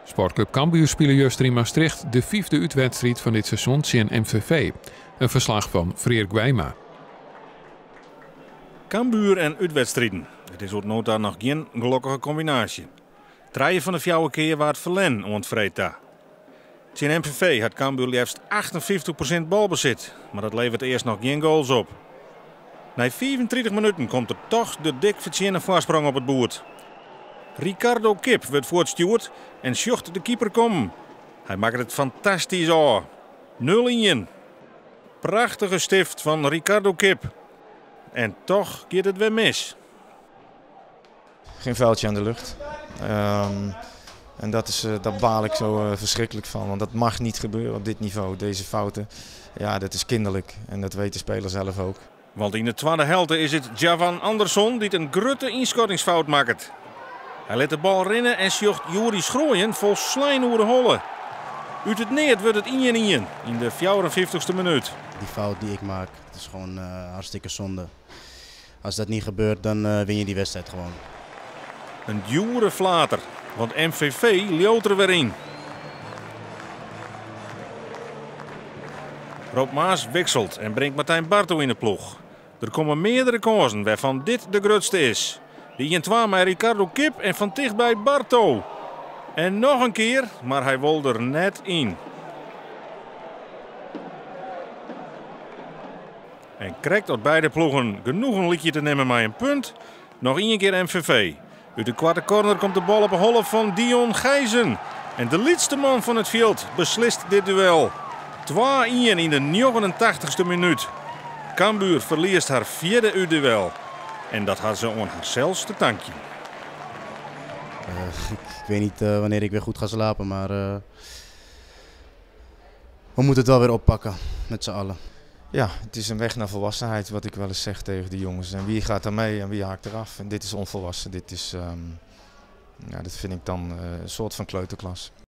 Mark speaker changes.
Speaker 1: Sportclub Cambuur spelen juist in Maastricht de 5e uitwedstrijd van dit seizoen tegen MVV. Een verslag van Freer Gwijma.
Speaker 2: Cambuur en uitwedstrijden. Het is ook nota nog geen gelukkige combinatie. 3 van de 4 keer waar het verlen ontvreed. Tegen MVV had Cambuur liefst 58% balbezit, maar dat levert eerst nog geen goals op. Na 35 minuten komt er toch de dik verdiende voorsprong op het boord. Ricardo Kip wordt voortstuurd en sjocht de keeper komen. Hij maakt het fantastisch af. 0-1. Prachtige stift van Ricardo Kip. En toch gaat het weer mis.
Speaker 3: Geen vuiltje aan de lucht. En daar baal ik zo verschrikkelijk van. Want dat mag niet gebeuren op dit niveau. Deze fouten, ja, dat is kinderlijk. En dat weet de speler zelf ook.
Speaker 2: Want in de tweede helft is het Javan Andersson die een grote inschattingsfout maakt. Hij let de bal rennen en sjocht Juri Schrooien vol slijn over de holle. Uit het neert wordt het 1-1 in de 54ste minuut.
Speaker 4: Die fout die ik maak, dat is gewoon hartstikke zonde. Als dat niet gebeurt, dan win je die wedstrijd gewoon.
Speaker 2: Een dure flater, want MVV loopt er weer in. Rob Maas wisselt en brengt Martijn Barto in de ploeg. Er komen meerdere kansen waarvan dit de grootste is. Die 1-2 met Ricardo Kip en van dichtbij Barto. En nog een keer, maar hij wol er net in. En krijgt uit beide ploegen genoeg een liedje te nemen met een punt. Nog 1 keer MVV. Uit de kwarte corner komt de bal op een holle van Dion Gijzen. En de laatste man van het veld beslist dit duel. 2-1 in de 89ste minuut. Cambuur verliest haar 4e duel. En dat had ze aan haarzelfs te danken.
Speaker 4: Ik weet niet wanneer ik weer goed ga slapen, maar we moeten het wel weer oppakken met z'n allen.
Speaker 3: Ja, het is een weg naar volwassenheid wat ik wel eens zeg tegen de jongens. En wie gaat er mee en wie haakt eraf. En dit is onvolwassen. Dit is, dat vind ik dan een soort van kleuterklas.